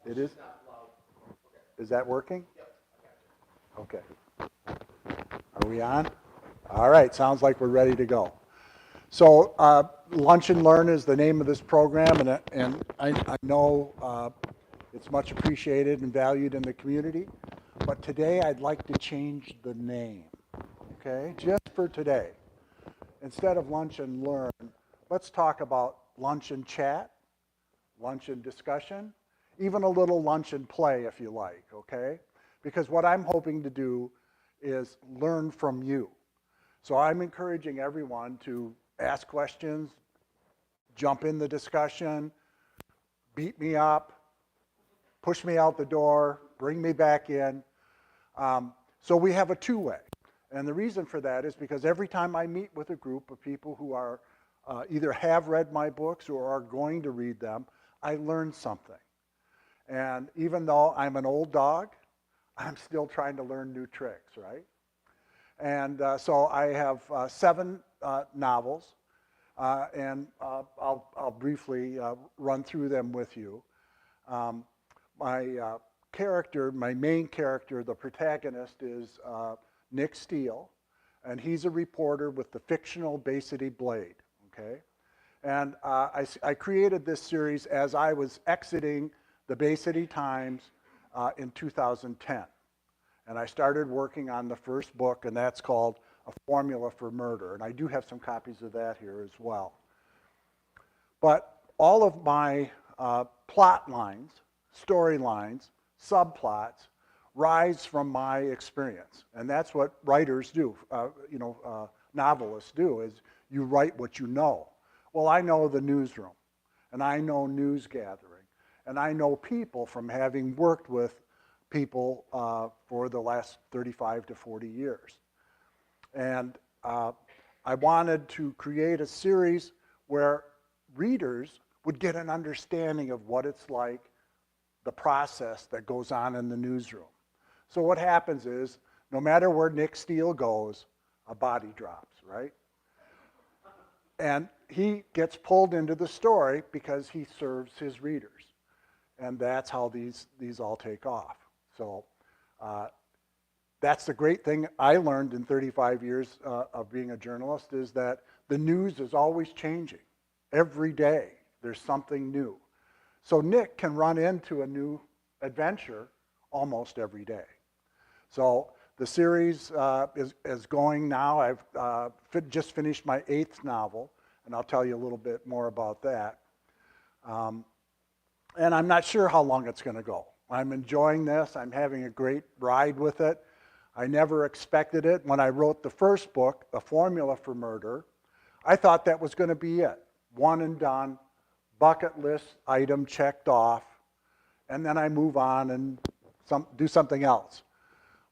It is? Is that working? Okay. Are we on? All right, sounds like we're ready to go. So Lunch and Learn is the name of this program, and I know it's much appreciated and valued in the community, but today I'd like to change the name, okay? Just for today. Instead of Lunch and Learn, let's talk about lunch and chat, lunch and discussion, even a little lunch and play if you like, okay? Because what I'm hoping to do is learn from you. So I'm encouraging everyone to ask questions, jump in the discussion, beat me up, push me out the door, bring me back in. So we have a two-way. And the reason for that is because every time I meet with a group of people who are either have read my books or are going to read them, I learn something. And even though I'm an old dog, I'm still trying to learn new tricks, right? And so I have 7 novels, and I'll briefly run through them with you. My main character, the protagonist, is Nick Steele, and he's a reporter with the fictional Bay City Blade, okay? And I created this series as I was exiting the Bay City Times in 2010. And I started working on the first book, and that's called A Formula for Murder. And I do have some copies of that here as well. But all of my plot lines, storylines, subplots rise from my experience. And that's what writers do, novelists do, is you write what you know. Well, I know the newsroom, and I know news gathering, and I know people from having worked with people for the last 35 to 40 years. And I wanted to create a series where readers would get an understanding of what it's like, the process that goes on in the newsroom. So what happens is, no matter where Nick Steele goes, a body drops, right? And he gets pulled into the story because he serves his readers. And that's how these all take off. So that's the great thing I learned in 35 years of being a journalist, is that the news is always changing. Every day there's something new. So Nick can run into a new adventure almost every day. So the series is going now. I've just finished my 8th novel, and I'll tell you a little bit more about that. And I'm not sure how long it's going to go. I'm enjoying this. I'm having a great ride with it. I never expected it. When I wrote the first book, A Formula for Murder, I thought that was going to be it. One and done, bucket list item checked off, and then I move on and do something else.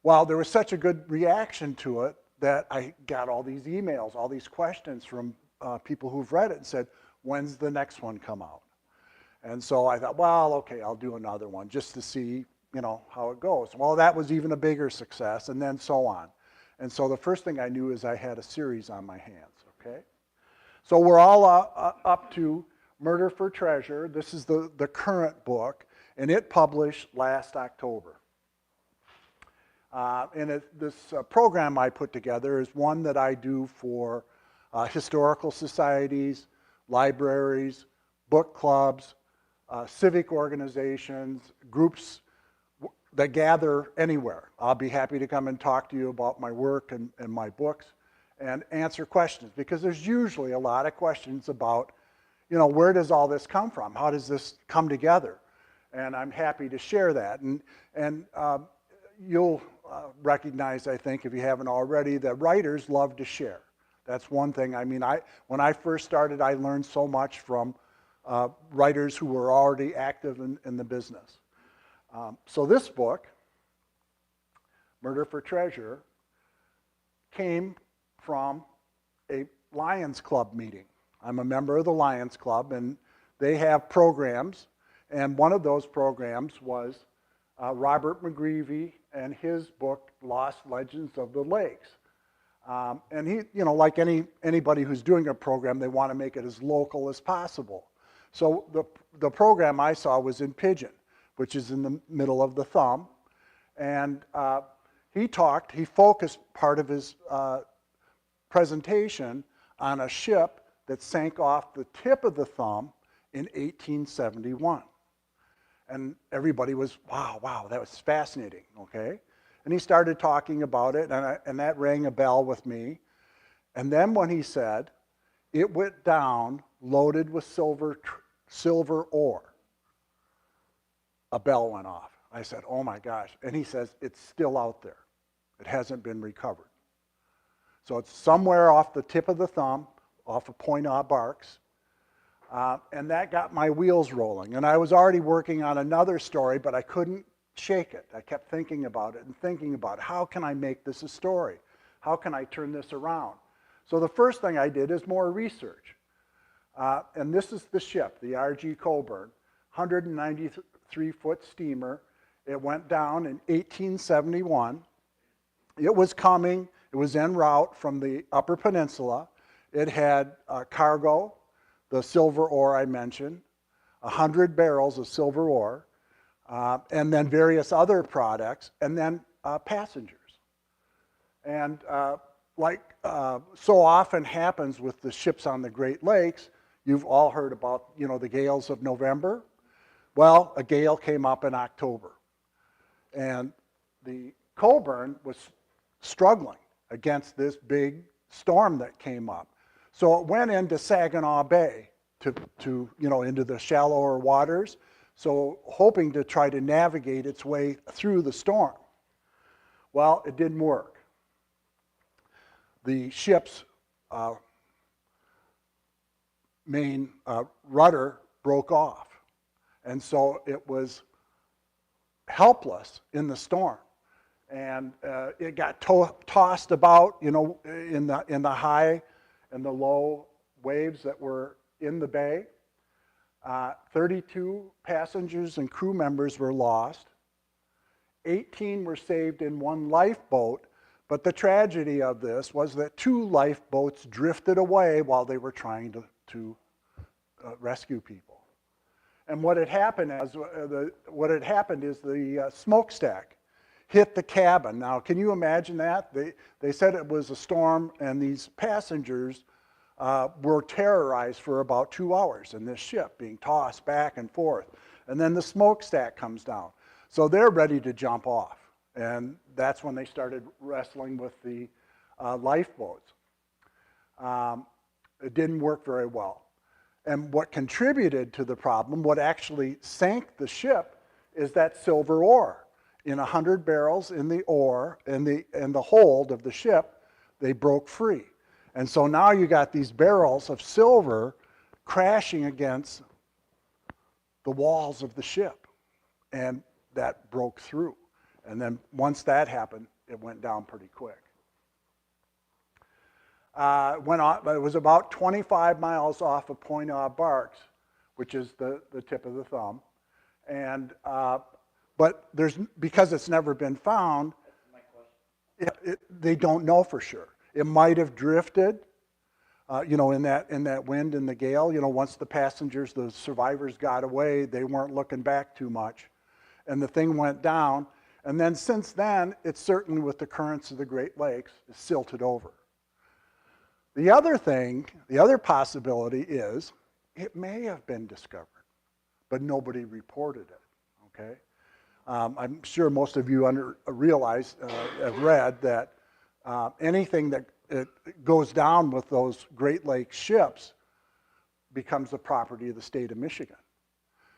Well, there was such a good reaction to it that I got all these emails, all these questions from people who've read it and said, when's the next one come out? And so I thought, well, okay, I'll do another one just to see, how it goes. Well, that was even a bigger success, and then so on. And so the first thing I knew is I had a series on my hands, okay? So we're all up to Murder for Treasure. This is the current book, and it published last October. And this program I put together is one that I do for historical societies, libraries, book clubs, civic organizations, groups that gather anywhere. I'll be happy to come and talk to you about my work and my books and answer questions, because there's usually a lot of questions about, where does all this come from? How does this come together? And I'm happy to share that. And you'll recognize, I think, if you haven't already, that writers love to share. That's one thing. I mean, when I first started, I learned so much from writers who were already active in the business. So this book, Murder for Treasure, came from a Lions Club meeting. I'm a member of the Lions Club, and they have programs, and one of those programs was Robert McGreevy and his book, Lost Legends of the Lakes. And he, like anybody who's doing a program, they want to make it as local as possible. So the program I saw was in Pigeon. which is in the middle of the thumb. And he focused part of his presentation on a ship that sank off the tip of the thumb in 1871. And everybody was, wow, that was fascinating, okay? And he started talking about it, and that rang a bell with me. And then when he said, it went down loaded with silver ore, a bell went off. I said, oh my gosh. And he says, it's still out there. It hasn't been recovered. So it's somewhere off the tip of the thumb, off of Point Aux Barks. And that got my wheels rolling. And I was already working on another story, but I couldn't shake it. I kept thinking about it and thinking about how can I make this a story? How can I turn this around? So the first thing I did is more research. And this is the ship, the R.G. Coburn, 193-foot steamer. It went down in 1871. It was coming. It was en route from the Upper Peninsula. It had cargo, the silver ore I mentioned, 100 barrels of silver ore, and then various other products, and then passengers. And like so often happens with the ships on the Great Lakes, you've all heard about, the gales of November. Well, a gale came up in October. And the Coburn was struggling against this big storm that came up. So it went into Saginaw Bay into the shallower waters, so hoping to try to navigate its way through the storm. Well, it didn't work. The ship's main rudder broke off, and so it was helpless in the storm. And it got tossed about, in the high and the low waves that were in the bay. 32 passengers and crew members were lost. 18 were saved in one lifeboat, but the tragedy of this was that 2 lifeboats drifted away while they were trying to rescue people. And what had happened is the smokestack hit the cabin. Now, can you imagine that? They said it was a storm, and these passengers were terrorized for about 2 hours in this ship, being tossed back and forth. And then the smokestack comes down. So they're ready to jump off. And that's when they started wrestling with the lifeboats. It didn't work very well. And what contributed to the problem, what actually sank the ship, is that silver ore. In 100 barrels in the ore, in the hold of the ship, they broke free. And so now you got these barrels of silver crashing against the walls of the ship. And that broke through. And then once that happened, it went down pretty quick. It was about 25 miles off of Point Aux Barks, which is the tip of the thumb. And but because it's never been found, they don't know for sure. It might have drifted, in that wind and the gale. Once the passengers, the survivors got away, they weren't looking back too much. And the thing went down. And then since then, it's certainly with the currents of the Great Lakes, is silted over. The other possibility is it may have been discovered, but nobody reported it, okay? I'm sure most of you have read that anything that goes down with those Great Lakes ships becomes the property of the state of Michigan.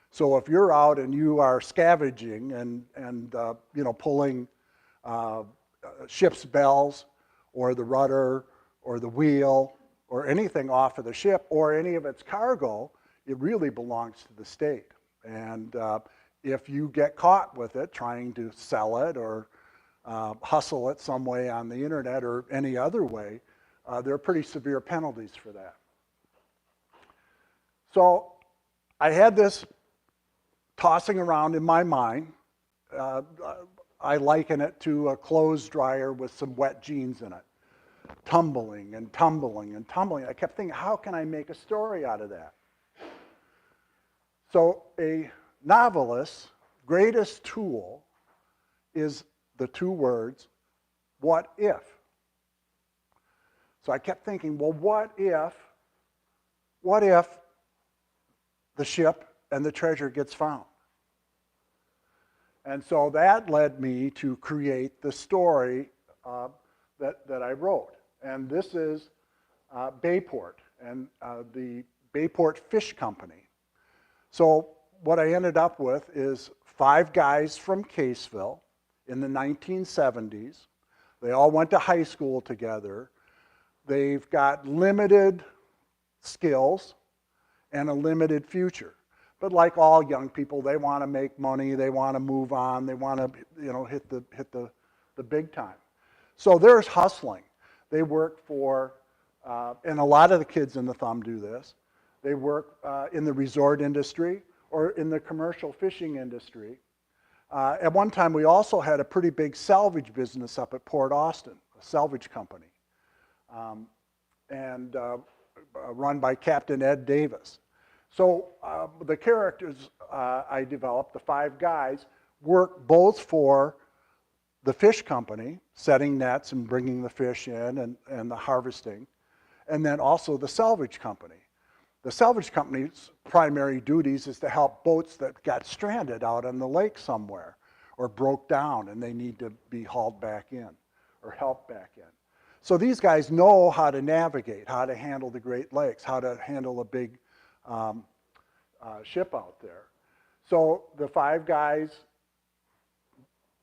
So if you're out and you are scavenging and pulling ship's bells or the rudder or the wheel or anything off of the ship or any of its cargo, it really belongs to the state. And if you get caught with it trying to sell it or hustle it some way on the internet or any other way, there are pretty severe penalties for that. So I had this tossing around in my mind. I liken it to a clothes dryer with some wet jeans in it, tumbling and tumbling and tumbling. I kept thinking, how can I make a story out of that? So a novelist, greatest tool is the two words, what if? So I kept thinking, well, what if the ship and the treasure gets found? And so that led me to create the story that I wrote. And this is Bayport and the Bayport Fish Company. So what I ended up with is 5 guys from Caseville in the 1970s. They all went to high school together. They've got limited skills and a limited future. But like all young people, they want to make money, they want to move on, they want to, hit the big time. So there's hustling. They work for, and a lot of the kids in the Thumb do this, they work in the resort industry or in the commercial fishing industry. At one time, we also had a pretty big salvage business up at Port Austin, a salvage company, and run by Captain Ed Davis. So the characters I developed, the 5 guys, work both for the fish company, setting nets and bringing the fish in and the harvesting, and then also the salvage company. The salvage company's primary duties is to help boats that got stranded out on the lake somewhere or broke down and they need to be hauled back in or helped back in. So these guys know how to navigate, how to handle the Great Lakes, how to handle a big ship out there. So the 5 guys,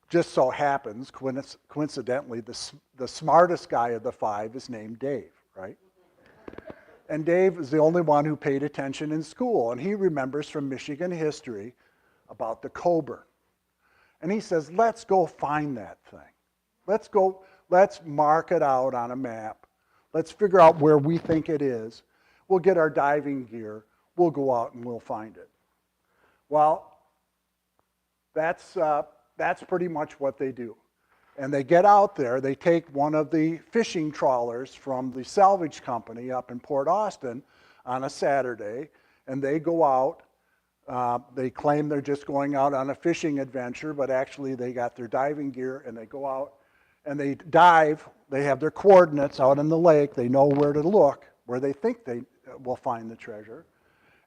just so happens, coincidentally, the smartest guy of the 5 is named Dave, right? And Dave is the only one who paid attention in school, and he remembers from Michigan history about the Coburn. And he says, let's go find that thing. Let's mark it out on a map. Let's figure out where we think it is. We'll get our diving gear. We'll go out and we'll find it. Well, that's pretty much what they do. And they get out there, they take one of the fishing trawlers from the salvage company up in Port Austin on a Saturday, and they go out. They claim they're just going out on a fishing adventure, but actually they got their diving gear and they go out and they dive. They have their coordinates out in the lake. They know where to look, where they think they will find the treasure.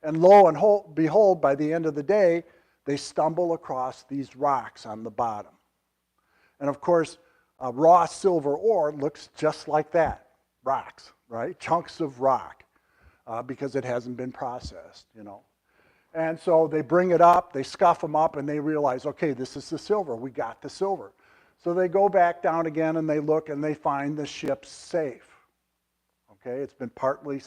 And lo and behold, by the end of the day, they stumble across these rocks on the bottom. And of course, raw silver ore looks just like that, rocks, right? Chunks of rock, because it hasn't been processed, And so they bring it up, they scuff them up, and they realize, okay, this is the silver. We got the silver. So they go back down again, and they look, and they find the ship's safe. Okay, it's been partly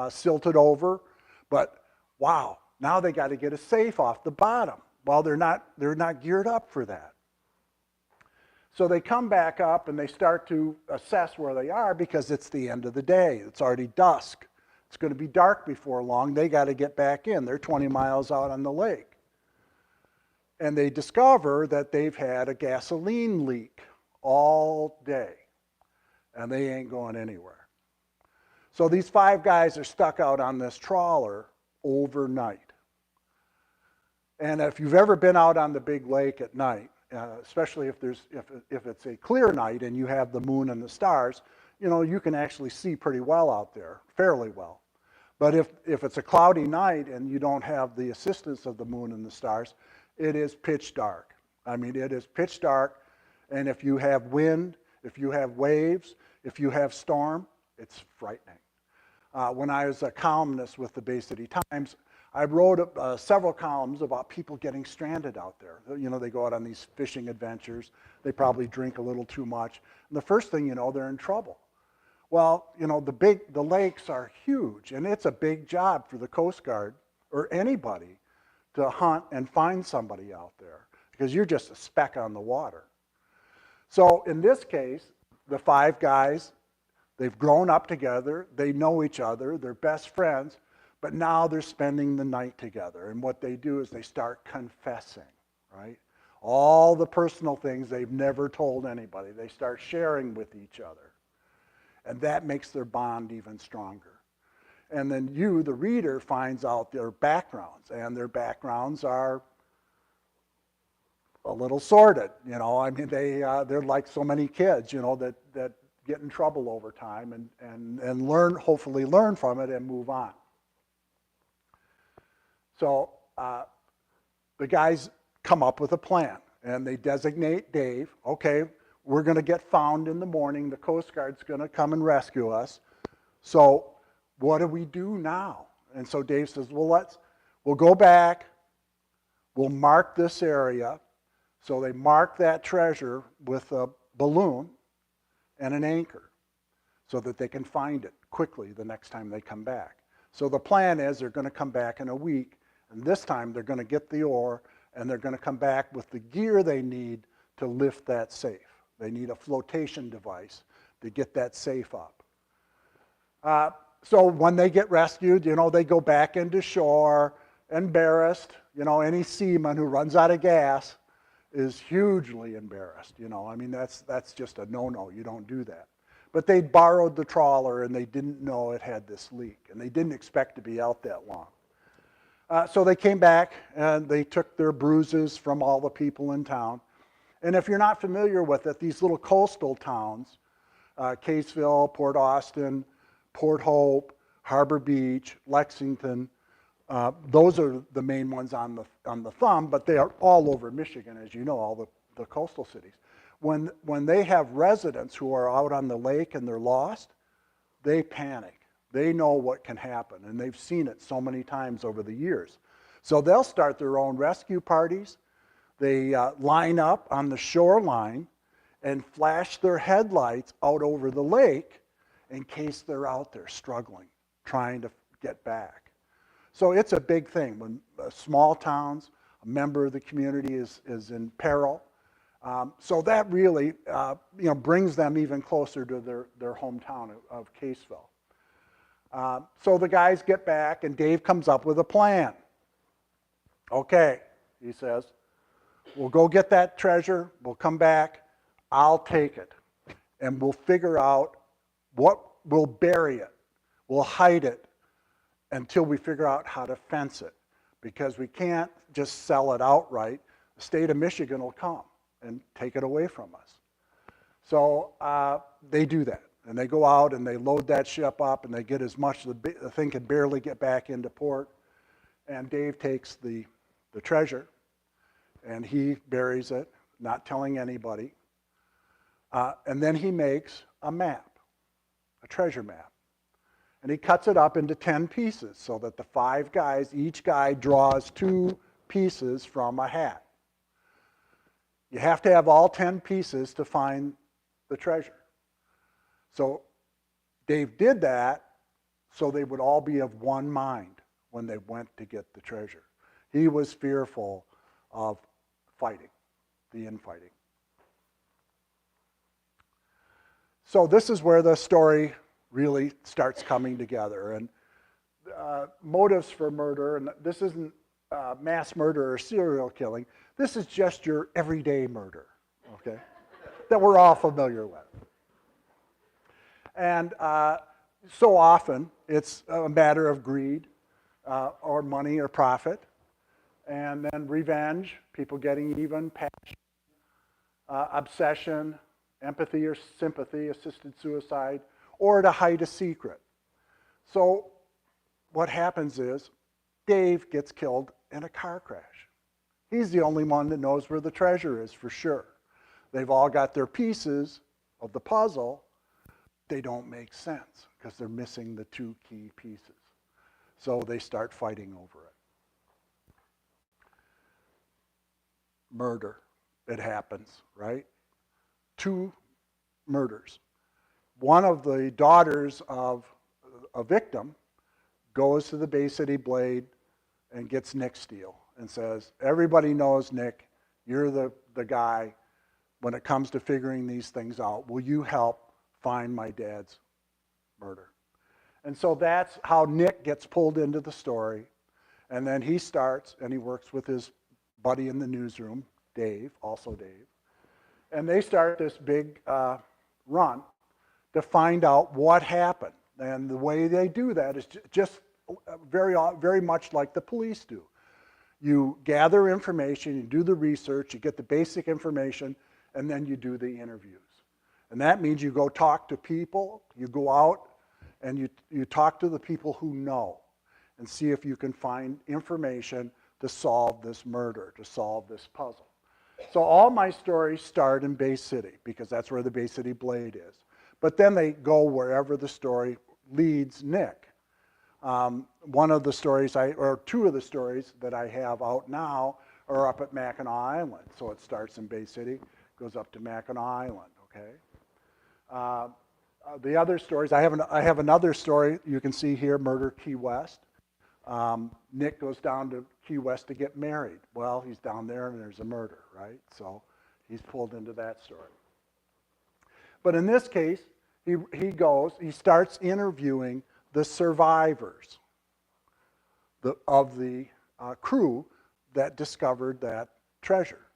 silted over, but wow, now they got to get a safe off the bottom. Well, they're not geared up for that. So they come back up and they start to assess where they are because it's the end of the day. It's already dusk. It's going to be dark before long. They got to get back in. They're 20 miles out on the lake. And they discover that they've had a gasoline leak all day. And they ain't going anywhere. So these 5 guys are stuck out on this trawler overnight. And if you've ever been out on the big lake at night, especially if it's a clear night and you have the moon and the stars, you can actually see pretty well out there, fairly well. But if it's a cloudy night and you don't have the assistance of the moon and the stars, it is pitch dark. I mean, it is pitch dark, and if you have wind, if you have waves, if you have storm, it's frightening. When I was a columnist with the Bay City Times, I wrote several columns about people getting stranded out there. They go out on these fishing adventures. They probably drink a little too much. And the first thing you know, they're in trouble. Well, the lakes are huge, and it's a big job for the Coast Guard or anybody to hunt and find somebody out there because you're just a speck on the water. So in this case, the 5 guys, they've grown up together. They know each other. They're best friends. But now they're spending the night together. And what they do is they start confessing, right? All the personal things they've never told anybody. They start sharing with each other. And that makes their bond even stronger. And then you, the reader, finds out their backgrounds. And their backgrounds are a little sordid, you know. I mean, they're like so many kids, you know, that get in trouble over time and hopefully learn from it and move on. So the guys come up with a plan, and they designate Dave. Okay, we're going to get found in the morning. The Coast Guard's going to come and rescue us. So what do we do now? And so Dave says, well, we'll go back. We'll mark this area. So they mark that treasure with a balloon and an anchor so that they can find it quickly the next time they come back. So the plan is they're going to come back in a week, and this time they're going to get the ore, and they're going to come back with the gear they need to lift that safe. They need a flotation device to get that safe up. So when they get rescued, you know, they go back into shore, embarrassed. You know, any seaman who runs out of gas is hugely embarrassed. You know, I mean, that's just a no-no. You don't do that. But they borrowed the trawler, and they didn't know it had this leak, and they didn't expect to be out that long. So they came back, and they took their bruises from all the people in town. And if you're not familiar with it, these little coastal towns, Caseville, Port Austin, Port Hope, Harbor Beach, Lexington, those are the main ones on the thumb, but they are all over Michigan, as you know, all the coastal cities. When they have residents who are out on the lake and they're lost, they panic. They know what can happen, and they've seen it so many times over the years. So they'll start their own rescue parties. They line up on the shoreline and flash their headlights out over the lake in case they're out there struggling, trying to get back. So it's a big thing when small towns, a member of the community is in peril. So that really brings them even closer to their hometown of Caseville. So the guys get back, and Dave comes up with a plan. Okay, he says, we'll go get that treasure, we'll come back, I'll take it, and we'll figure out we'll bury it, we'll hide it until we figure out how to fence it, because we can't just sell it outright. The state of Michigan will come and take it away from us. So they do that. And they go out and they load that ship up, and they get as much, the thing can barely get back into port. And Dave takes the treasure, and he buries it, not telling anybody. And then he makes a map, a treasure map. And he cuts it up into 10 pieces so that the 5 guys, each guy draws 2 pieces from a hat. You have to have all 10 pieces to find the treasure. So Dave did that so they would all be of one mind when they went to get the treasure. He was fearful of fighting, the infighting. So this is where the story really starts coming together. And motives for murder, and this isn't mass murder or serial killing. This is just your everyday murder, okay, that we're all familiar with. And so often, it's a matter of greed or money or profit. And then revenge, people getting even, passion, obsession, empathy or sympathy, assisted suicide, or to hide a secret. So what happens is Dave gets killed in a car crash. He's the only one that knows where the treasure is for sure. They've all got their pieces of the puzzle. They don't make sense because they're missing the 2 key pieces. So they start fighting over it. Murder, it happens, right? 2 murders. One of the daughters of a victim goes to the Bay City Blade and gets Nick Steele and says, everybody knows, Nick, you're the guy when it comes to figuring these things out. Will you help find my dad's murder? And so that's how Nick gets pulled into the story. And then he starts, and he works with his buddy in the newsroom, Dave, also Dave. And they start this big run to find out what happened. And the way they do that is just very much like the police do. You gather information, you do the research, you get the basic information, and then you do the interviews. And that means you go talk to people, you go out and you talk to the people who know and see if you can find information to solve this murder, to solve this puzzle. So all my stories start in Bay City because that's where the Bay City Blade is. But then they go wherever the story leads Nick. One of the stories, or two of the stories that I have out now are up at Mackinac Island. So it starts in Bay City, goes up to Mackinac Island, okay? The other stories, I have another story you can see here, Murder Key West. Nick goes down to Key West to get married. Well, he's down there and there's a murder, right? So he's pulled into that story. But in this case, he starts interviewing the survivors of the crew that discovered that treasure.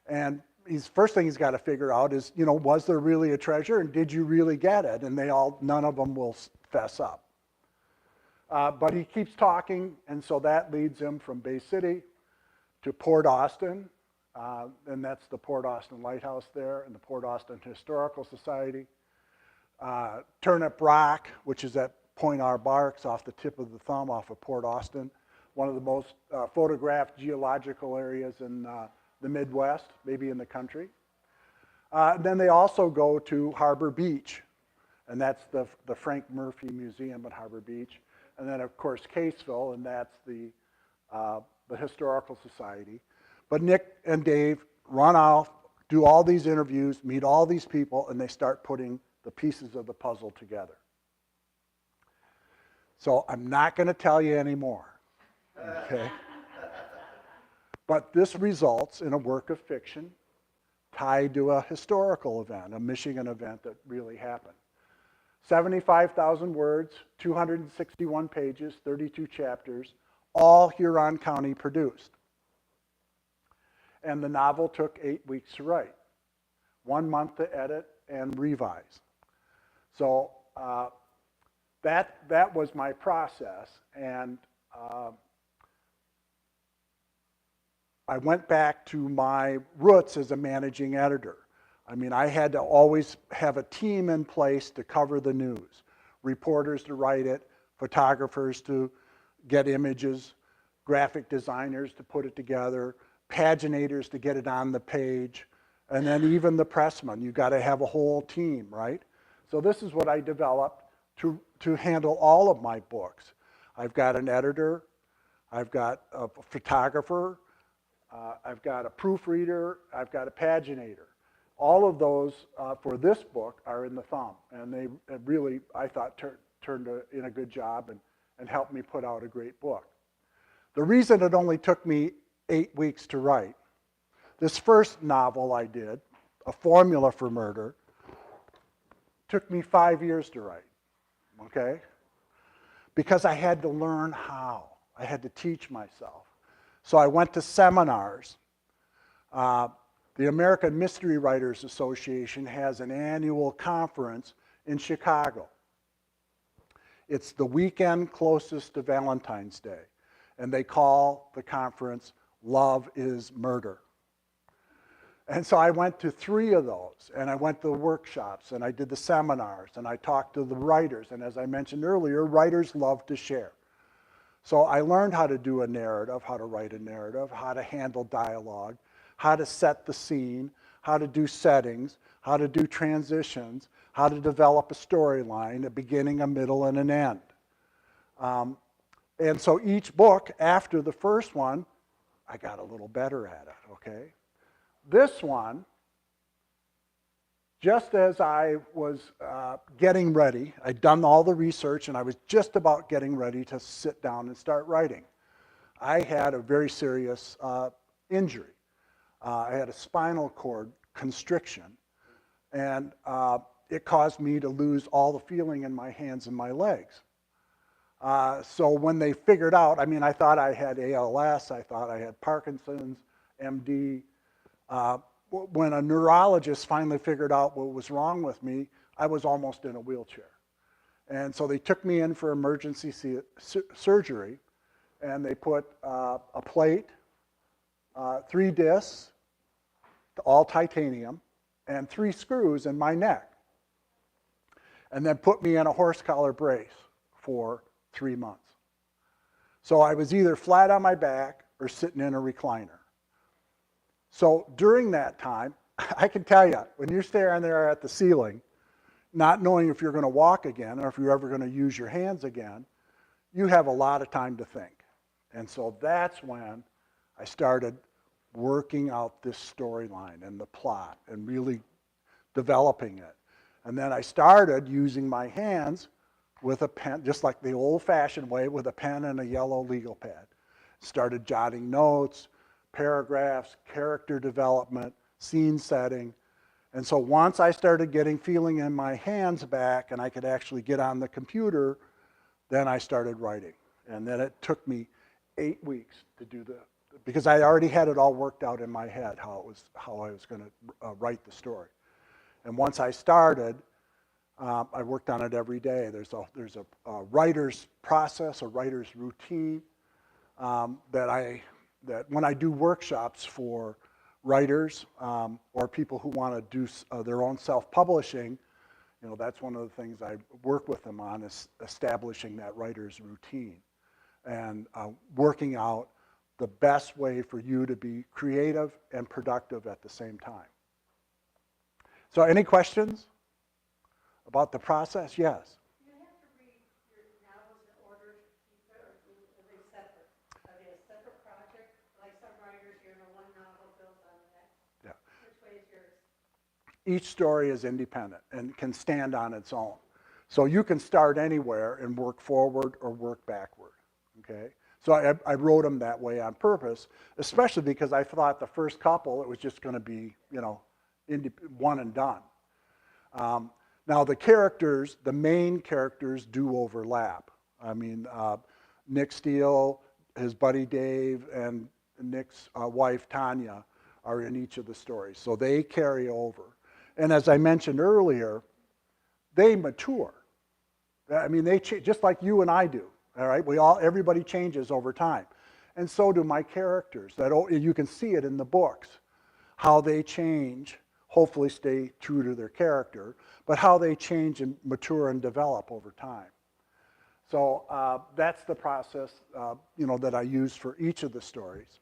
And first thing he's got to figure out is, was there really a treasure and did you really get it? And none of them will fess up. But he keeps talking, and so that leads him from Bay City to Port Austin, and that's the Port Austin Lighthouse there, and the Port Austin Historical Society. Turnip Rock, which is at Point Arbarks off the tip of the thumb off of Port Austin, one of the most photographed geological areas in the Midwest, maybe in the country. Then they also go to Harbor Beach, and that's the Frank Murphy Museum at Harbor Beach. And then, of course, Caseville, and that's the Historical Society. But Nick and Dave run off, do all these interviews, meet all these people, and they start putting the pieces of the puzzle together. So I'm not going to tell you anymore, okay? But this results in a work of fiction tied to a historical event, a Michigan event that really happened. 75,000 words, 261 pages, 32 chapters, all Huron County produced. And the novel took 8 weeks to write, 1 month to edit and revise. So that was my process, and I went back to my roots as a managing editor. I mean, I had to always have a team in place to cover the news, reporters to write it, photographers to get images, graphic designers to put it together, paginators to get it on the page, and then even the pressman. You got to have a whole team, right? So this is what I developed to handle all of my books. I've got an editor, I've got a photographer, I've got a proofreader, I've got a paginator. All of those for this book are in the thumb, and they really, I thought, turned in a good job and helped me put out a great book. The reason it only took me 8 weeks to write, this first novel I did, A Formula for Murder, took me 5 years to write, okay? Because I had to learn how. I had to teach myself. So I went to seminars. The American Mystery Writers Association has an annual conference in Chicago. It's the weekend closest to Valentine's Day, and they call the conference Love is Murder. And so I went to 3 of those, and I went to the workshops, and I did the seminars, and I talked to the writers, and as I mentioned earlier, writers love to share. So I learned how to do a narrative, how to write a narrative, how to handle dialogue, how to set the scene, how to do settings, how to do transitions, how to develop a storyline, a beginning, a middle, and an end. And so each book, after the first one, I got a little better at it, okay? This one, just as I was getting ready, I'd done all the research and I was just about getting ready to sit down and start writing. I had a very serious injury. I had a spinal cord constriction, and it caused me to lose all the feeling in my hands and my legs. So when they figured out, I mean, I thought I had ALS, I thought I had Parkinson's, MD. When a neurologist finally figured out what was wrong with me, I was almost in a wheelchair. And so they took me in for emergency surgery, and they put a plate, 3 discs, all titanium, and 3 screws in my neck, and then put me in a horse collar brace for 3 months. So I was either flat on my back or sitting in a recliner. So during that time, I can tell you, when you're staring there at the ceiling, not knowing if you're going to walk again or if you're ever going to use your hands again, you have a lot of time to think. And so that's when I started working out this storyline and the plot and really developing it. And then I started using my hands with a pen, just like the old-fashioned way, with a pen and a yellow legal pad. Started jotting notes, paragraphs, character development, scene setting. And so once I started getting feeling in my hands back and I could actually get on the computer, then I started writing. And then it took me 8 weeks to do because I already had it all worked out in my head how I was going to write the story. And once I started, I worked on it every day. There's a writer's process, a writer's routine that when I do workshops for writers or people who want to do their own self-publishing, that's one of the things I work with them on, is establishing that writer's routine and working out the best way for you to be creative and productive at the same time. So any questions about the process? Yes. Do you have to read your novels in order to keep it, or are they separate? Are they a separate project? Like some writers, one novel builds on the next. Yeah. Which way is yours? Each story is independent and can stand on its own. So you can start anywhere and work forward or work backward, okay? So I wrote them that way on purpose, especially because I thought the first couple, it was just going to be, one and done. Now the characters, the main characters do overlap. I mean, Nick Steele, his buddy Dave, and Nick's wife Tanya are in each of the stories. So they carry over. And as I mentioned earlier, they mature. I mean, they just like you and I do. All right, everybody changes over time, and so do my characters. You can see it in the books, how they change. Hopefully, stay true to their character, but how they change and mature and develop over time. So that's the process, that I use for each of the stories.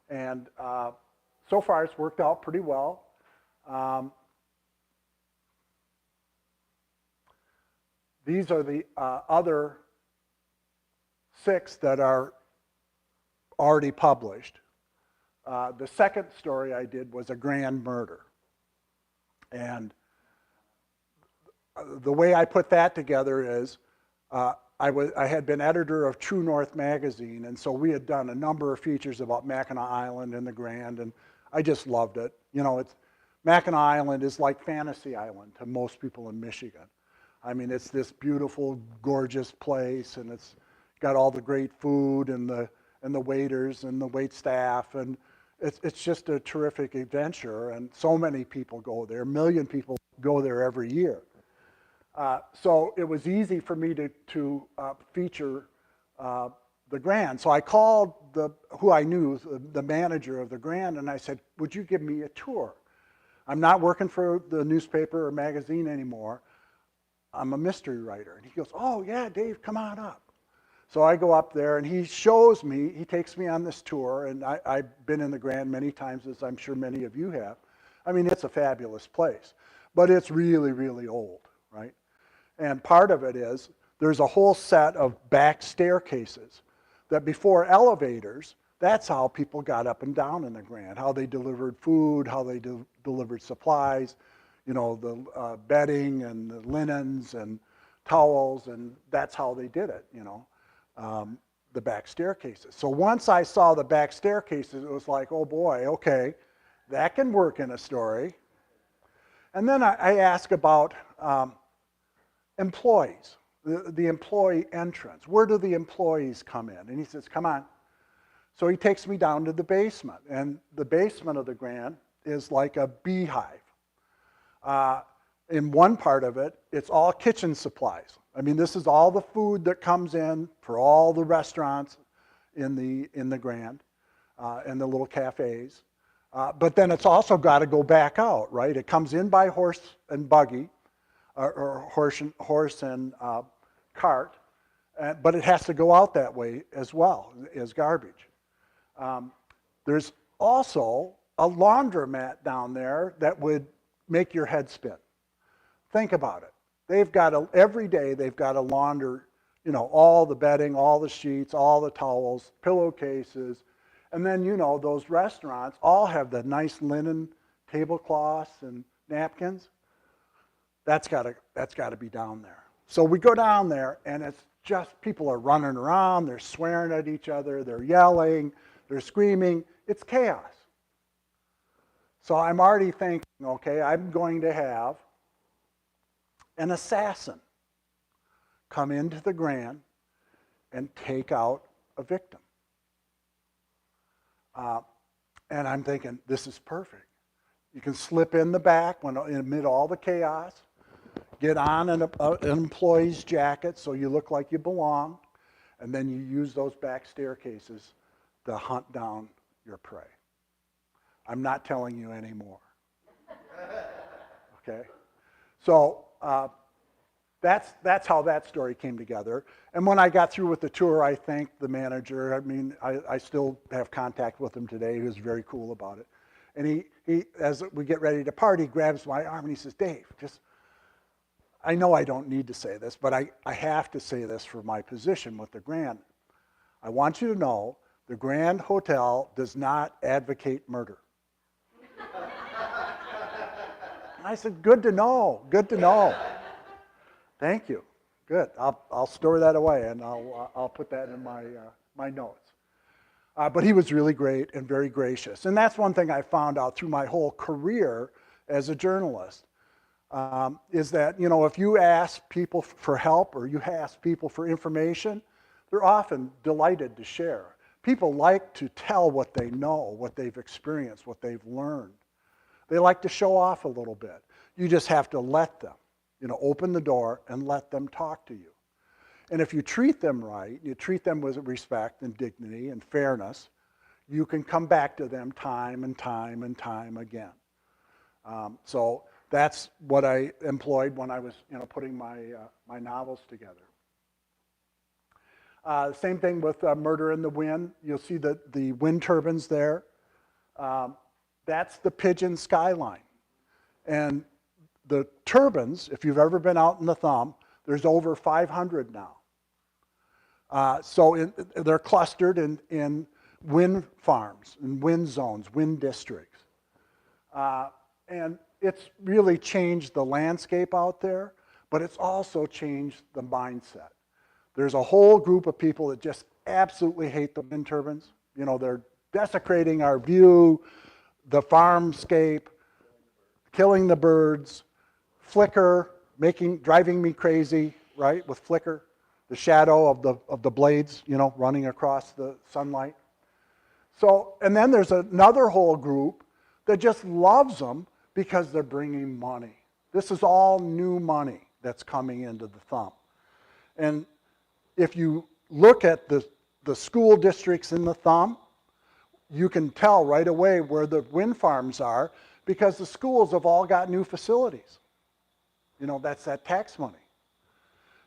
And so far, it's worked out pretty well. These are the other 6 that are already published. The second story I did was a grand murder. And the way I put that together is I had been editor of True North magazine, and so we had done a number of features about Mackinac Island and the Grand, and I just loved it. Mackinac Island is like Fantasy Island to most people in Michigan. I mean, it's this beautiful, gorgeous place, and it's got all the great food and the waiters and the wait staff, and it's just a terrific adventure. And so many people go there. 1 million people go there every year. So it was easy for me to feature the Grand. So I called who I knew, the manager of the Grand, and I said, "Would you give me a tour? I'm not working for the newspaper or magazine anymore. I'm a mystery writer." And he goes, "Oh yeah, Dave, come on up." So I go up there and he takes me on this tour, and I've been in the Grand many times, as I'm sure many of you have. I mean, it's a fabulous place, but it's really, really old, right? And part of it is there's a whole set of back staircases that before elevators, that's how people got up and down in the Grand, how they delivered food, how they delivered supplies, the bedding and the linens and towels, and that's how they did it, the back staircases. So once I saw the back staircases, it was like, oh boy, okay, that can work in a story. And then I ask about employees, the employee entrance. Where do the employees come in? And he says, "Come on." So he takes me down to the basement, and the basement of the Grand is like a beehive. In one part of it, it's all kitchen supplies. I mean, this is all the food that comes in for all the restaurants in the Grand and the little cafes. But then it's also got to go back out, right? It comes in by horse and buggy, or horse and cart, but it has to go out that way as well as garbage. There's also a laundromat down there that would make your head spin. Think about it. Every day they've got to launder, all the bedding, all the sheets, all the towels, pillowcases. And then, those restaurants all have the nice linen tablecloths and napkins. That's got to be down there. So we go down there, and it's just people are running around, they're swearing at each other, they're yelling, they're screaming. It's chaos. So I'm already thinking, okay, I'm going to have an assassin come into the Grand and take out a victim. And I'm thinking, this is perfect. You can slip in the back amid all the chaos, get on an employee's jacket so you look like you belong, and then you use those back staircases to hunt down your prey. I'm not telling you anymore. Okay? So that's how that story came together. And when I got through with the tour, I thanked the manager. I mean, I still have contact with him today. He was very cool about it. And he as we get ready to party, grabs my arm and he says, Dave, I know I don't need to say this, but I have to say this for my position with the Grand. I want you to know the Grand Hotel does not advocate murder. And I said, good to know, good to know. Thank you. Good. I'll store that away and I'll put that in my notes. But he was really great and very gracious. And that's one thing I found out through my whole career as a journalist, is that, if you ask people for help or you ask people for information, they're often delighted to share. People like to tell what they know, what they've experienced, what they've learned. They like to show off a little bit. You just have to let them, open the door and let them talk to you. And if you treat them right, you treat them with respect and dignity and fairness, you can come back to them time and time and time again. So that's what I employed when I was, putting my novels together. Same thing with Murder in the Wind. You'll see the wind turbines there. That's the Pigeon skyline. And the turbines, if you've ever been out in the Thumb, there's over 500 now. So they're clustered in wind farms, in wind zones, wind districts. And it's really changed the landscape out there, but it's also changed the mindset. There's a whole group of people that just absolutely hate the wind turbines. They're desecrating our view, the farmscape, killing the birds, flicker, driving me crazy, right, with flicker, the shadow of the blades, running across the sunlight. So, and then there's another whole group that just loves them because they're bringing money. This is all new money that's coming into the Thumb. And if you look at the school districts in the Thumb, you can tell right away where the wind farms are because the schools have all got new facilities. That's that tax money.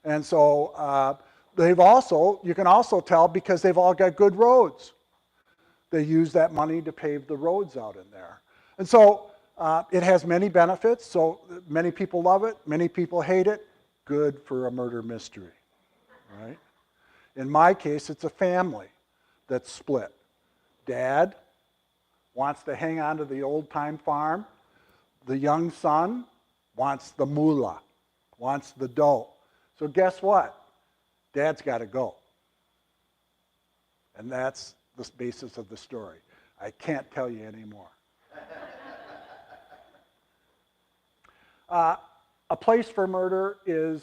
And so you can also tell because they've all got good roads. They use that money to pave the roads out in there. And so it has many benefits. So many people love it, many people hate it. Good for a murder mystery, right? In my case, it's a family that's split. Dad wants to hang on to the old-time farm. The young son wants the moolah, wants the dough. So guess what? Dad's got to go. And that's the basis of the story. I can't tell you anymore. A Place for Murder is,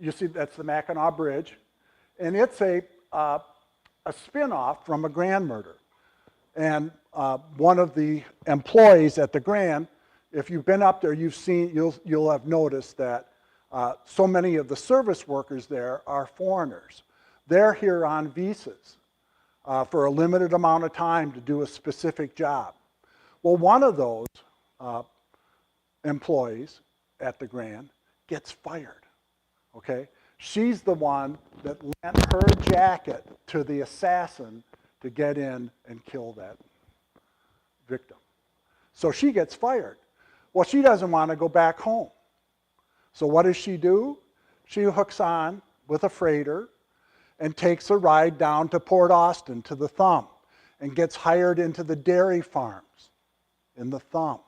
you see that's the Mackinac Bridge, and it's a spin-off from a Grand murder. And one of the employees at the Grand, if you've been up there, you'll have noticed that so many of the service workers there are foreigners. They're here on visas for a limited amount of time to do a specific job. Well, one of those employees at the Grand gets fired, okay? She's the one that lent her jacket to the assassin to get in and kill that victim. So she gets fired. Well, she doesn't want to go back home. So what does she do? She hooks on with a freighter and takes a ride down to Port Austin, to the Thumb, and gets hired into the dairy farms in the Thumb.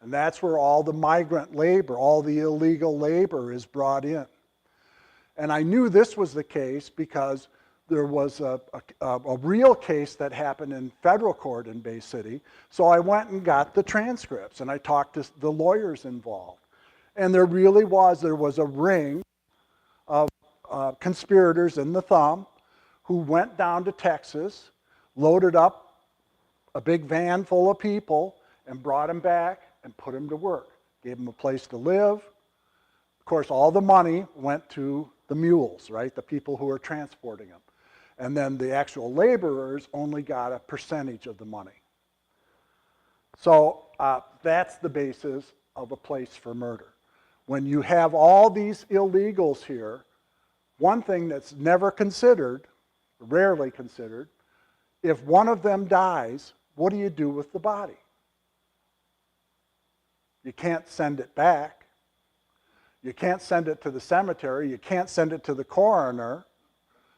And that's where all the migrant labor, all the illegal labor is brought in. And I knew this was the case because there was a real case that happened in federal court in Bay City. So I went and got the transcripts and I talked to the lawyers involved. And there was a ring of conspirators in the Thumb who went down to Texas, loaded up a big van full of people and brought them back and put them to work. Gave them a place to live. Of course, all the money went to the mules, right? The people who were transporting them. And then the actual laborers only got a percentage of the money. So that's the basis of a place for murder. When you have all these illegals here, one thing that's never considered, rarely considered, if one of them dies, what do you do with the body? You can't send it back. You can't send it to the cemetery. You can't send it to the coroner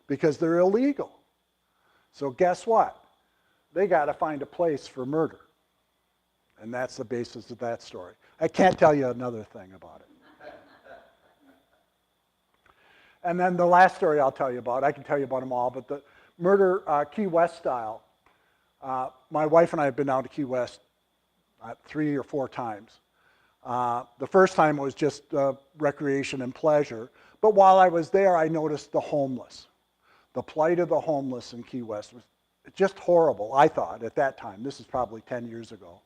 because they're illegal. So guess what? They got to find a place for murder. And that's the basis of that story. I can't tell you another thing about it. And then the last story I'll tell you about, I can tell you about them all, but the murder Key West style. My wife and I have been down to Key West 3 or 4 times. The first time was just recreation and pleasure. But while I was there, I noticed the homeless. The plight of the homeless in Key West was just horrible, I thought, at that time. This is probably 10 years ago.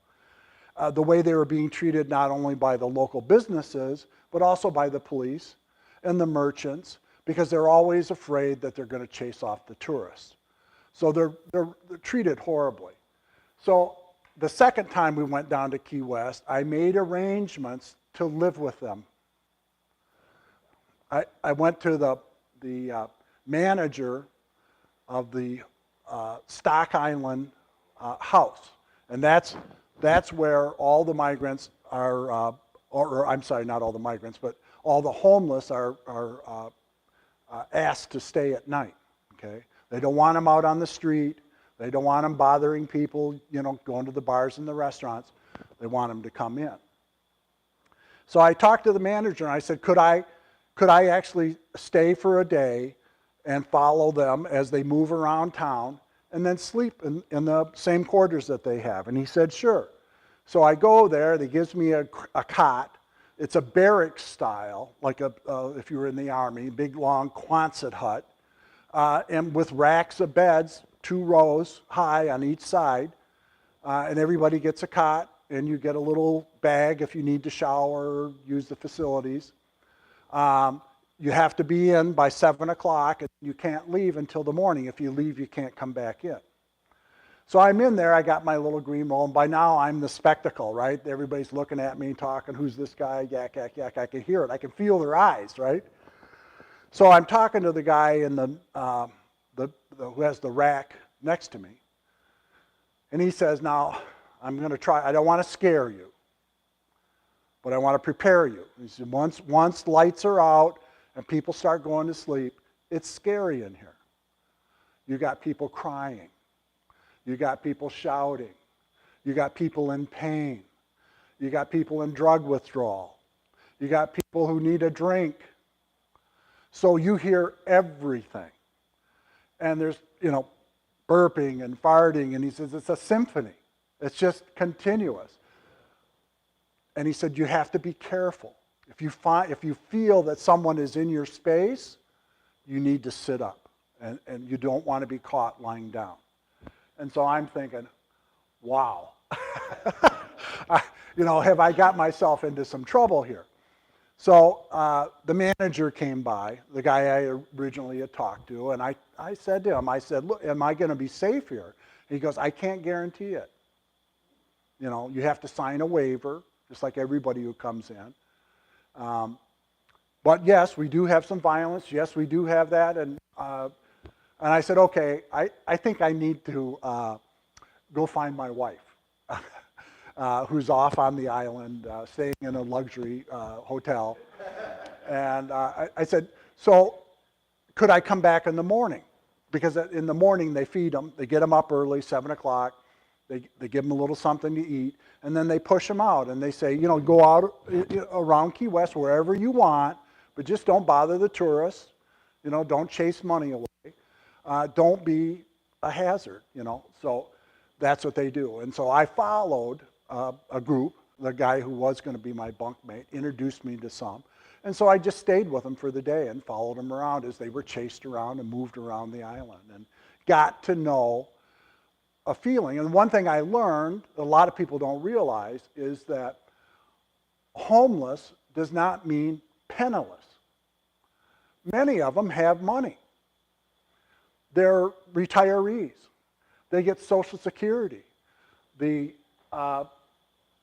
The way they were being treated not only by the local businesses, but also by the police and the merchants, because they're always afraid that they're going to chase off the tourists. So they're treated horribly. So the second time we went down to Key West, I made arrangements to live with them. I went to the manager of the Stock Island house, and that's where all the migrants are, or I'm sorry, not all the migrants, but all the homeless are asked to stay at night. Okay, they don't want them out on the street. They don't want them bothering people, going to the bars and the restaurants. They want them to come in. So I talked to the manager and I said, could I actually stay for a day and follow them as they move around town and then sleep in the same quarters that they have? And he said, sure. So I go there, he gives me a cot. It's a barrack style, like if you were in the army, big long Quonset hut, and with racks of beds, 2 rows high on each side, and everybody gets a cot, and you get a little bag if you need to shower or use the facilities. You have to be in by 7 o'clock, and you can't leave until the morning. If you leave, you can't come back in. So I'm in there, I got my little green roll, and by now I'm the spectacle, right? Everybody's looking at me, talking, who's this guy, yak, yak, yak. I can hear it, I can feel their eyes, right? So I'm talking to the guy in who has the rack next to me. And he says, now, I'm going to try, I don't want to scare you, but I want to prepare you. He said, once lights are out and people start going to sleep, it's scary in here. You got people crying. You got people shouting. You got people in pain. You got people in drug withdrawal. You got people who need a drink. So you hear everything. And there's, burping and farting, and he says it's a symphony. It's just continuous. And he said you have to be careful. If you feel that someone is in your space, you need to sit up, and you don't want to be caught lying down. And so I'm thinking, wow, have I got myself into some trouble here? So the manager came by, the guy I originally had talked to, and I said to him, I said, look, am I going to be safe here? He goes, I can't guarantee it. You know, you have to sign a waiver, just like everybody who comes in. But yes, we do have some violence. Yes, we do have that. And I said, okay, I think I need to go find my wife, who's off on the island, staying in a luxury hotel. And I said, so could I come back in the morning? Because in the morning they feed them. They get them up early, 7 o'clock. They give them a little something to eat. And then they push them out. And they say, you know, go out around Key West, wherever you want, but just don't bother the tourists. You know, don't chase money away. Don't be a hazard, you know. So that's what they do. And so I followed a group. The guy who was going to be my bunkmate introduced me to some. And so I just stayed with them for the day and followed them around as they were chased around and moved around the island and got to know a feeling. And one thing I learned, a lot of people don't realize, is that homeless does not mean penniless. Many of them have money. They're retirees. They get Social Security. The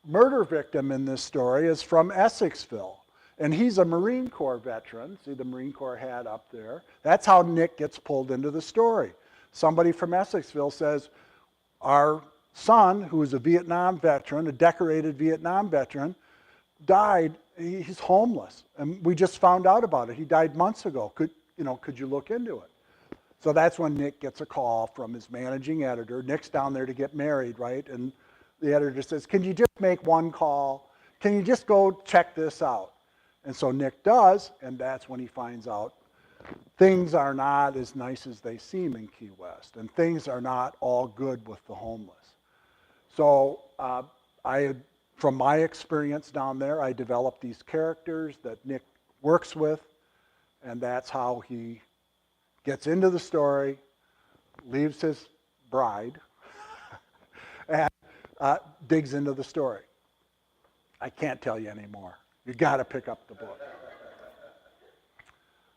murder victim in this story is from Essexville, and he's a Marine Corps veteran. See the Marine Corps hat up there? That's how Nick gets pulled into the story. Somebody from Essexville says, our son, who is a Vietnam veteran, a decorated Vietnam veteran, died. He's homeless, and we just found out about it. He died months ago. Could you look into it? So that's when Nick gets a call from his managing editor. Nick's down there to get married, right? And the editor says, can you just make one call? Can you just go check this out? And so Nick does, and that's when he finds out things are not as nice as they seem in Key West, and things are not all good with the homeless. So from my experience down there, I developed these characters that Nick works with, and that's how he gets into the story, leaves his bride, and digs into the story. I can't tell you anymore. You got to pick up the book.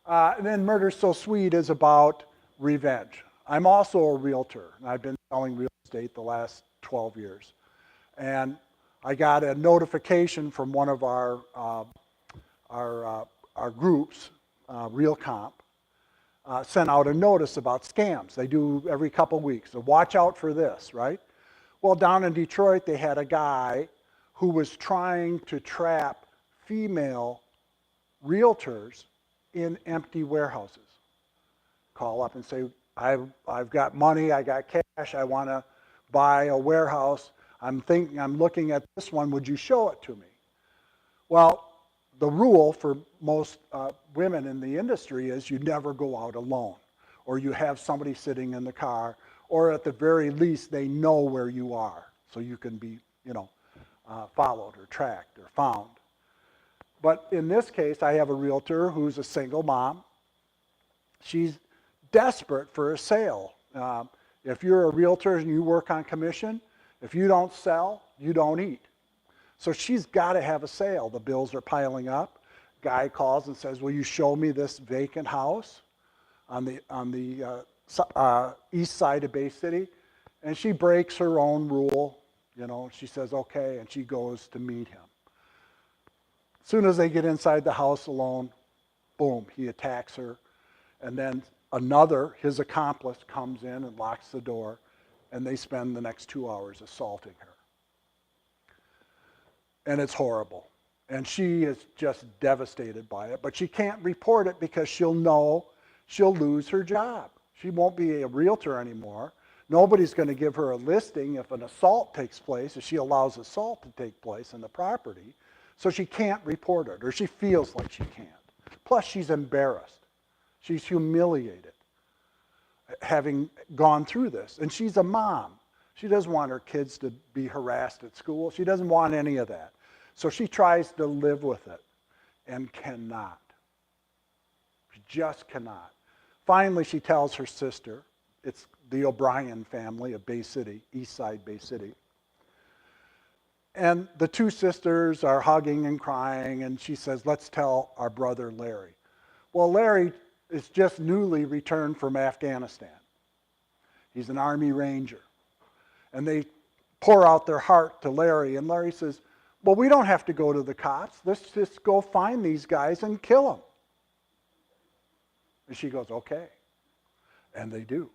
And then Murder So Sweet is about revenge. I'm also a realtor, and I've been selling real estate the last 12 years. And I got a notification from one of our groups, Real Comp, sent out a notice about scams. They do every couple weeks. So watch out for this, right? Well, down in Detroit, they had a guy who was trying to trap female realtors in empty warehouses. Call up and say, I've got money, I got cash, I want to buy a warehouse. I'm looking at this one, would you show it to me? Well, the rule for most women in the industry is you never go out alone, or you have somebody sitting in the car, or at the very least they know where you are, so you can be, followed or tracked or found. But in this case, I have a realtor who's a single mom. She's desperate for a sale. If you're a realtor and you work on commission, if you don't sell, you don't eat. So she's got to have a sale. The bills are piling up. Guy calls and says, will you show me this vacant house on the east side of Bay City? And she breaks her own rule. She says, okay, and she goes to meet him. As soon as they get inside the house alone, boom, he attacks her. And then his accomplice, comes in and locks the door, and they spend the next 2 hours assaulting her. And it's horrible. And she is just devastated by it. But she can't report it because she'll know she'll lose her job. She won't be a realtor anymore. Nobody's going to give her a listing if an assault takes place, if she allows assault to take place in the property. So she can't report it, or she feels like she can't. Plus, she's embarrassed. She's humiliated, having gone through this. And she's a mom. She doesn't want her kids to be harassed at school. She doesn't want any of that. So she tries to live with it and cannot. She just cannot. Finally, she tells her sister, it's the O'Brien family of Bay City, East Side Bay City. And the two sisters are hugging and crying, and she says, let's tell our brother Larry. Well, Larry is just newly returned from Afghanistan. He's an Army Ranger. And they pour out their heart to Larry, and Larry says, well, we don't have to go to the cops. Let's just go find these guys and kill them. And she goes, okay. And they do.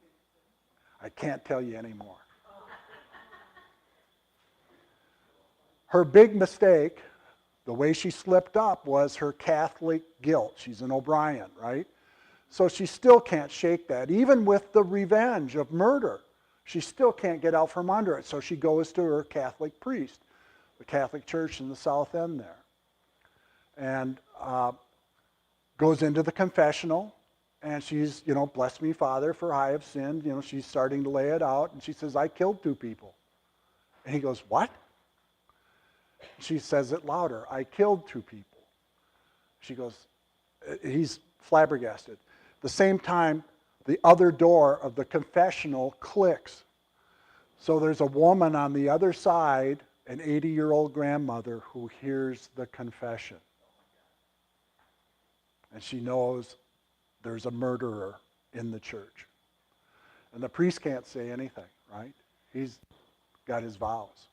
I can't tell you anymore. Her big mistake, the way she slipped up, was her Catholic guilt. She's an O'Brien, right? So she still can't shake that. Even with the revenge of murder, she still can't get out from under it. So she goes to her Catholic priest, the Catholic Church in the South End there, and goes into the confessional. And she's, bless me, Father, for I have sinned. She's starting to lay it out. And she says, I killed 2 people. And he goes, what? She says it louder. I killed 2 people. She goes, he's flabbergasted. The same time, the other door of the confessional clicks. So there's a woman on the other side, an 80-year-old grandmother, who hears the confession. And she knows there's a murderer in the church. And the priest can't say anything, right? He's got his vows.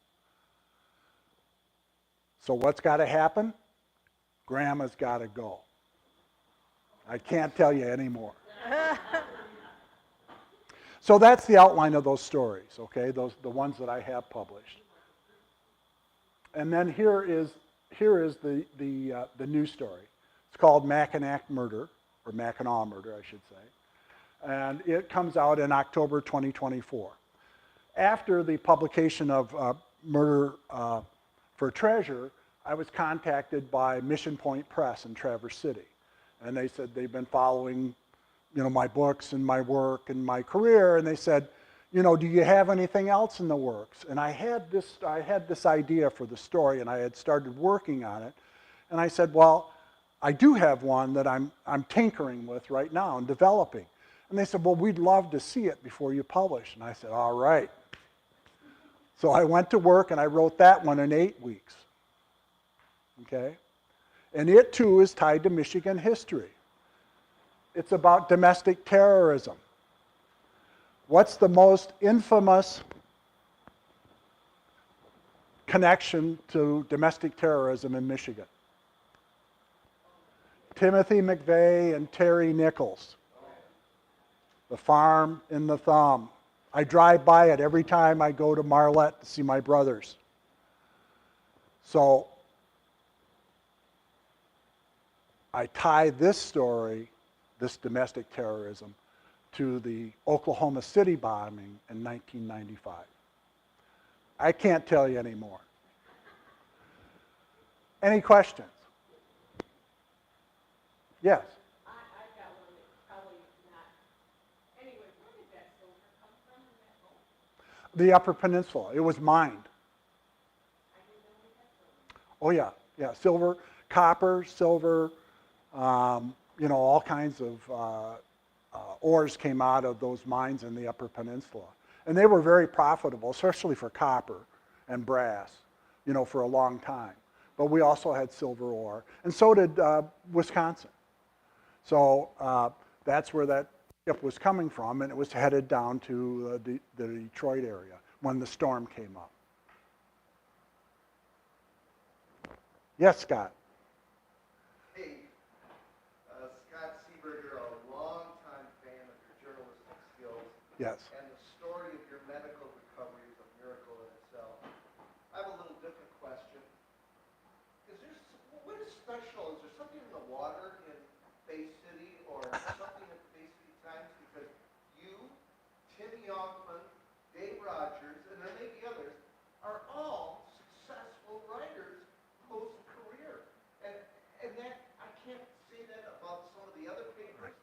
So what's got to happen? Grandma's got to go. I can't tell you anymore. So that's the outline of those stories, okay? The ones that I have published. And then here is the new story. It's called Mackinac Murder, or Mackinac Murder, I should say. And it comes out in October 2024. After the publication of Murder for Treasure, I was contacted by Mission Point Press in Traverse City. And they said they've been following, my books and my work and my career. And they said, do you have anything else in the works? And I had this idea for the story, and I had started working on it. And I said, well, I do have one that I'm tinkering with right now and developing. And they said, well, we'd love to see it before you publish. And I said, all right. So I went to work and I wrote that one in 8 weeks. Okay? And it too is tied to Michigan history. It's about domestic terrorism. What's the most infamous connection to domestic terrorism in Michigan? Timothy McVeigh and Terry Nichols. The farm in the thumb. I drive by it every time I go to Marlette to see my brothers. So I tie this story, this domestic terrorism, to the Oklahoma City bombing in 1995. I can't tell you anymore. Any questions? Yes? I've got one that's probably not. Anyway, where did that silver come from in that hole? The Upper Peninsula. It was mined. I didn't know we had silver. Oh yeah. Silver, copper, silver, all kinds of ores came out of those mines in the Upper Peninsula. And they were very profitable, especially for copper and brass, for a long time. But we also had silver ore. And so did Wisconsin. So that's where that ship was coming from, and it was headed down to the Detroit area when the storm came up. Yes, Scott? Hey, Scott Seeberger, a longtime fan of your journalistic skills. Yes. And the story of your medical recovery is a miracle in itself. I have a little different question. What is special? Is there something in the water in Bay City or something at the Bay City Times? Because you, Tim Yonkman, Dave Rogers, and there may be others, are all successful writers post-career. And that, I can't say that about some of the other papers,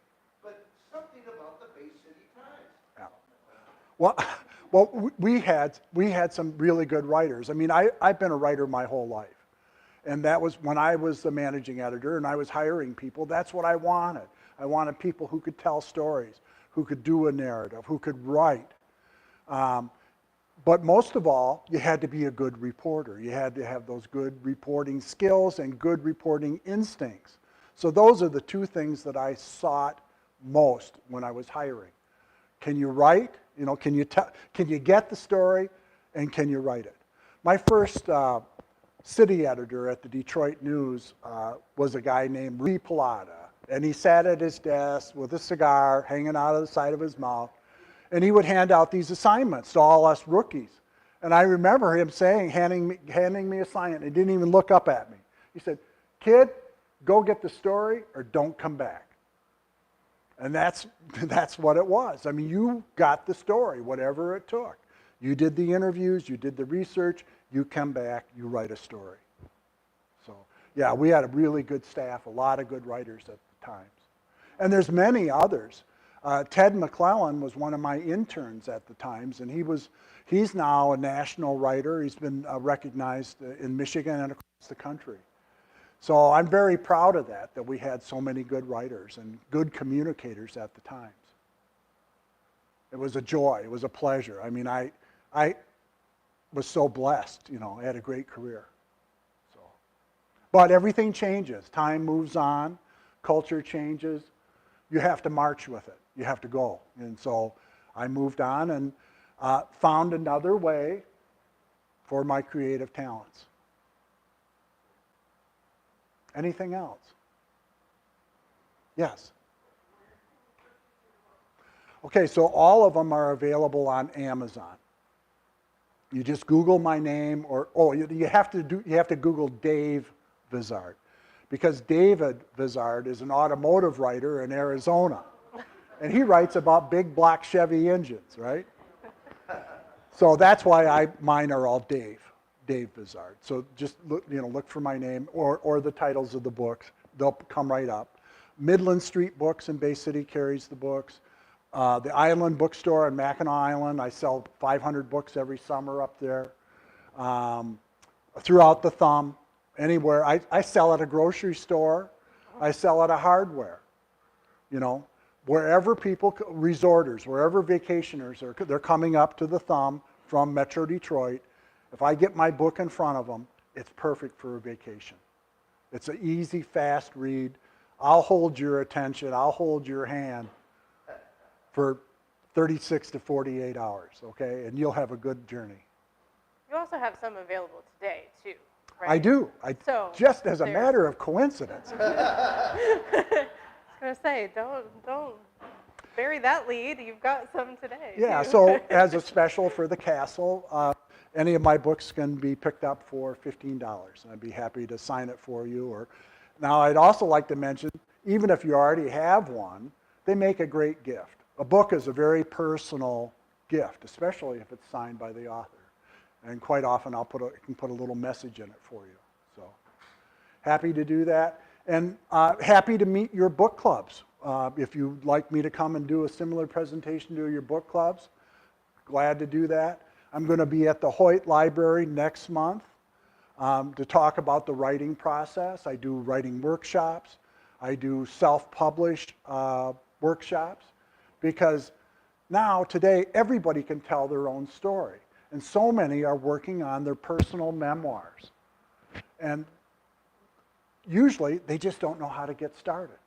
but something about the Bay City Times. Yeah. Well, we had some really good writers. I mean, I've been a writer my whole life. And that was when I was the managing editor and I was hiring people, that's what I wanted. I wanted people who could tell stories, who could do a narrative, who could write. But most of all, you had to be a good reporter. You had to have those good reporting skills and good reporting instincts. So those are the two things that I sought most when I was hiring. Can you write? You know, can you get the story, and can you write it? My first city editor at the Detroit News was a guy named Rudy Pilata, and he sat at his desk with a cigar hanging out of the side of his mouth, and he would hand out these assignments to all us rookies. And I remember him handing me a assignment. He didn't even look up at me. He said, "Kid, go get the story or don't come back." And that's what it was. I mean, you got the story, whatever it took. You did the interviews, you did the research, you come back, you write a story. So, yeah, we had a really good staff, a lot of good writers at the times. And there's many others. Ted McClellan was one of my interns at the Times, and he's now a national writer. He's been recognized in Michigan and across the country. So I'm very proud of that we had so many good writers and good communicators at the Times. It was a joy. It was a pleasure. I mean, I was so blessed, you know, I had a great career. So, but everything changes. Time moves on. Culture changes. You have to march with it. You have to go. And so I moved on and found another way for my creative talents. Anything else? Yes. Okay, so all of them are available on Amazon. You just Google my name, or you have to Google Dave Vizard, because David Vizard is an automotive writer in Arizona, and he writes about big black Chevy engines, right? So that's why mine are all Dave Vizard. So just look for my name or the titles of the books. They'll come right up. Midland Street Books in Bay City carries the books. The Island Bookstore on Mackinac Island, I sell 500 books every summer up there. Throughout the thumb, anywhere. I sell at a grocery store. I sell at a hardware. You know, wherever resorters, wherever vacationers they're coming up to the thumb from Metro Detroit. If I get my book in front of them, it's perfect for a vacation. It's an easy, fast read. I'll hold your attention. I'll hold your hand for 36 to 48 hours, okay? And you'll have a good journey. You also have some available today, too, right? I do. Just as a matter of coincidence. I was going to say, don't bury that lead. You've got some today. Yeah, too. so as a special for the castle, any of my books can be picked up for $15. I'd be happy to sign it for you. Now, I'd also like to mention, even if you already have one, they make a great gift. A book is a very personal gift, especially if it's signed by the author. And quite often, I can put a little message in it for you. So, happy to do that. And happy to meet your book clubs. If you'd like me to come and do a similar presentation to your book clubs, glad to do that. I'm going to be at the Hoyt Library next month to talk about the writing process. I do writing workshops. I do self-published workshops, because now, today, everybody can tell their own story. And so many are working on their personal memoirs. And usually, they just don't know how to get started.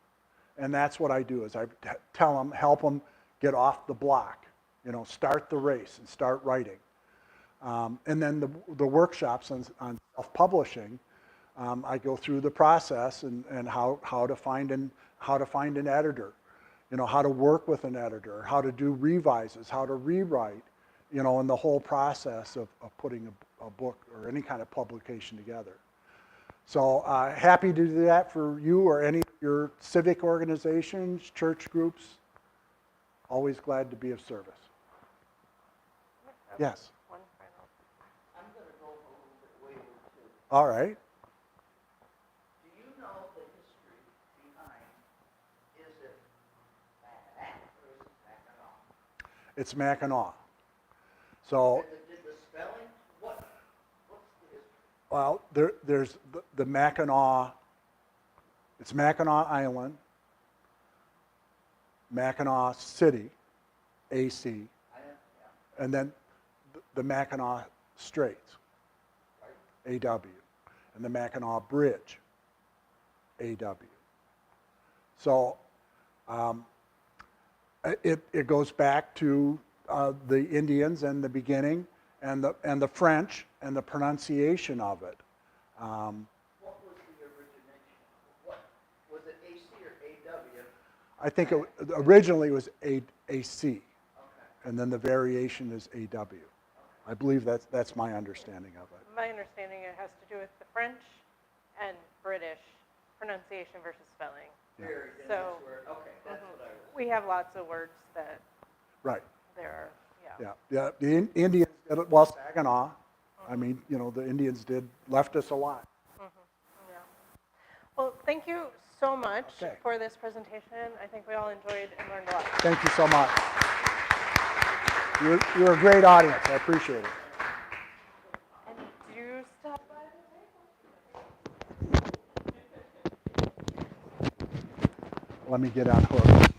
And that's what I do, is I tell them, help them get off the block. You know, start the race and start writing. And then the workshops on self-publishing, I go through the process and how to find an editor, you know, how to work with an editor, how to do revises, how to rewrite, you know, and the whole process of putting a book or any kind of publication together. So happy to do that for you or any of your civic organizations, church groups. Always glad to be of service. Yes. One final. I'm going to go a little bit way too. All right. Do you know the history behind, is it Mackinac or is it Mackinac? It's Mackinac. So, Did the spelling, what's the history? well, there's the Mackinac. It's Mackinac Island, Mackinac City, AC, and then the Mackinac Straits, AW, and the Mackinac Bridge, AW. So it goes back to the Indians and the beginning, and the French and the pronunciation of it. What was the origination? What, was it AC or AW? I think it originally was AC, Okay. and then the variation is AW. I believe that's my understanding of it. My understanding it has to do with the French and British pronunciation versus spelling. Very, and So- that's where, okay, that's what I was. We have lots of words that Right. there are, yeah. Yeah. The Indians did it. Well, Saginaw. I mean, you know, the Indians left us a lot. Yeah. Well, thank you so much Okay. for this presentation. I think we all enjoyed and learned a lot. Thank you so much. You're a great audience. I appreciate it. And do stop by the table. Let me get on hook.